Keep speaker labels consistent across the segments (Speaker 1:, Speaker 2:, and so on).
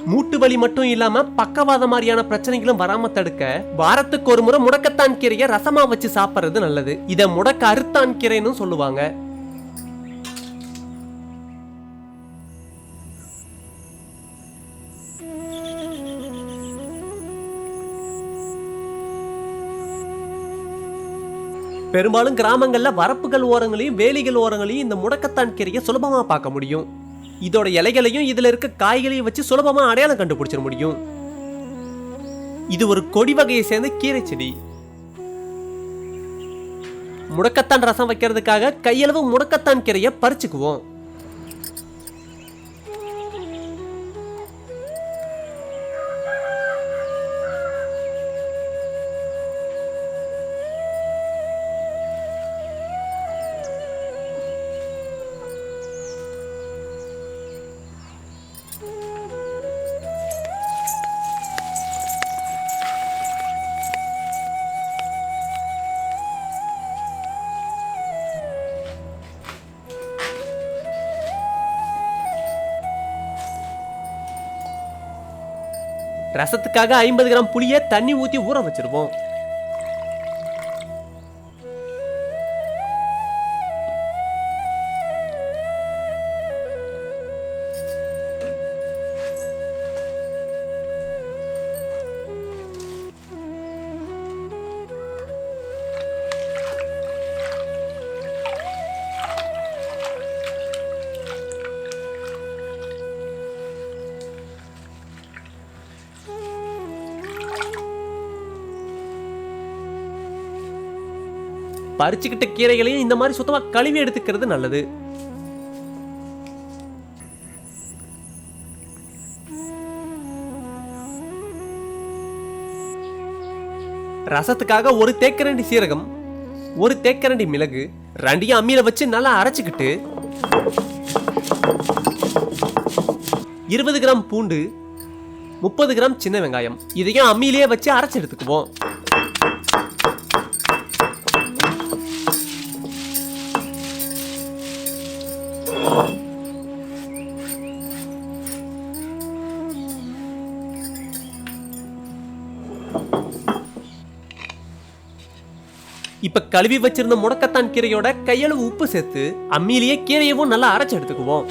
Speaker 1: மூட்டு வலி மட்டும் இல்லாம பக்கவாத மாதிரியான பிரச்சனைகளும் வராம தடுக்க வாரத்துக்கு ஒரு முறை முடக்கத்தான் கீரையை ரசமா வச்சு சாப்பிடுறது நல்லது. இத முடக்க அறுத்தான் கீரைன்னு சொல்லுவாங்க. பெரும்பாலும் கிராமங்கள்ல வரப்புகள் ஓரங்களையும் வேலிகள் ஓரங்களையும் இந்த முடக்கத்தான் கீரையை சுலபமா பார்க்க முடியும். இதோட இலைகளையும் இதுல இருக்க காய்களையும் வச்சு சுலபமா அடையாளம் கண்டுபிடிச்சிட முடியும். இது ஒரு கொடி வகையை சேர்ந்த கீரை செடி. முடக்கத்தான் ரசம் வைக்கிறதுக்காக கையளவு முடக்கத்தான் கீரையை பறிச்சுக்குவோம். ரசத்துக்காக 50 கிராம் புளியை தண்ணி ஊத்தி ஊற வச்சிருவோம். பறிச்சுக்கிட்ட கீரைகளையும் இந்த மாதிரி சுத்தமா கழுவி எடுத்துக்கிறது நல்லது. ரசத்துக்காக 1 தேக்கரண்டி சீரகம், 1 தேக்கரண்டி மிளகு, 2 அம்மியில வச்சு நல்லா அரைச்சுக்கிட்டு 20 கிராம் பூண்டு, 30 கிராம் சின்ன வெங்காயம் இதையும் அம்மியிலேயே வச்சு அரைச்சு எடுத்துக்குவோம். இப்ப கழுவி வச்சிருந்த முடக்கத்தான் கீரையோட கையளவு உப்பு சேர்த்து அம்மியிலேயே கீரையவும் நல்லா அரைச்சு எடுத்துக்குவோம்.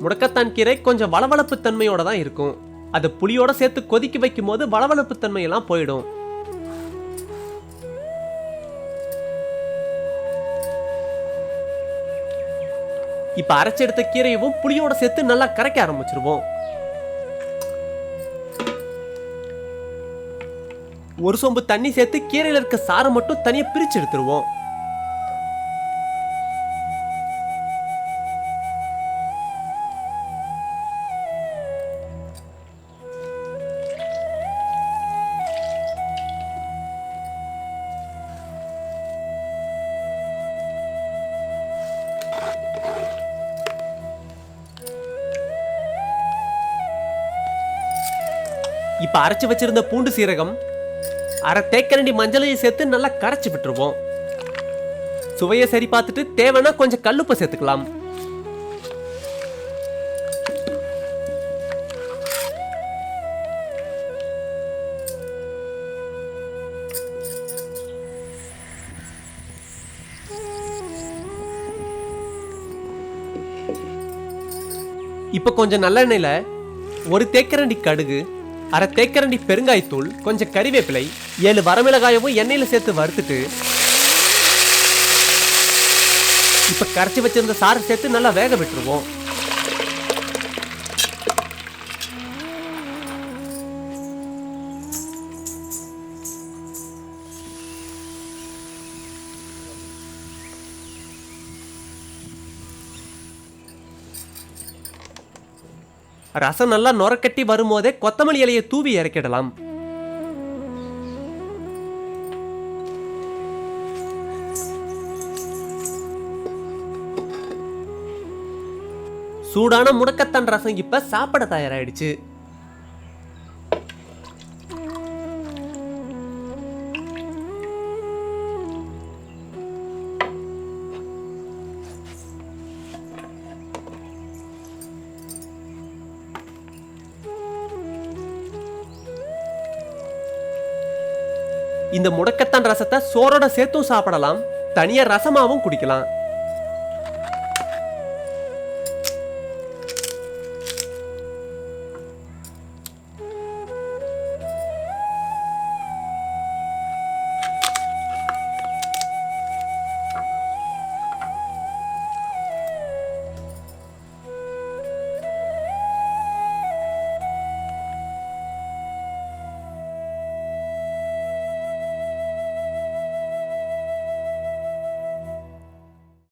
Speaker 1: முடக்கத்தான் கீரை கொஞ்சம் வளவளப்பு தன்மையோட தான் இருக்கும். அது புளியோட சேர்த்து கொதிக்க வைக்கும் போது வளவளப்பு தன்மையெல்லாம் போயிடும். இப்ப அரைச்செடுத்த கீரையவும் புளியோட சேர்த்து நல்லா கரைக்க ஆரம்பிச்சிருவோம். ஒரு சொம்பு தண்ணி சேர்த்து கீரையில இருக்க சாறு மட்டும் தனியா பிரிச்சு எடுத்துருவோம். இப்ப அரைச்சு வச்சிருந்த பூண்டு சீரகம், 1/2 தேக்கரண்டி மஞ்சளையும் சேர்த்து நல்லா கரைச்சு விட்டுருவோம். சுவையை சரி பார்த்துட்டு தேவைன்னா கொஞ்சம் கல்லுப்பை சேர்த்துக்கலாம். இப்ப கொஞ்சம் நல்லெண்ணெயில 1 தேக்கரண்டி கடுகு, 1/2 தேக்கரண்டி பெருங்காயத்தூள், கொஞ்சம் கறிவேப்பிலை, 7 வரமிளகாயவும் எண்ணெயில சேர்த்து வறுத்துட்டு இப்ப கரைச்சி வச்சிருந்த சாறு சேர்த்து நல்லா வேக விட்டுருவோம். ரசம் நல்லா நொரக்கட்டி வரும்போதே கொத்தமல்லி இலையை தூவி இறக்கிடலாம். சூடான முடக்கத்தான் ரசம் இப்ப சாப்பிட தயாராயிடுச்சு. இந்த முடக்கத்தான் ரசத்தை சோறோட சேர்த்தும் சாப்பிடலாம், தனியா ரசமாவும் குடிக்கலாம்.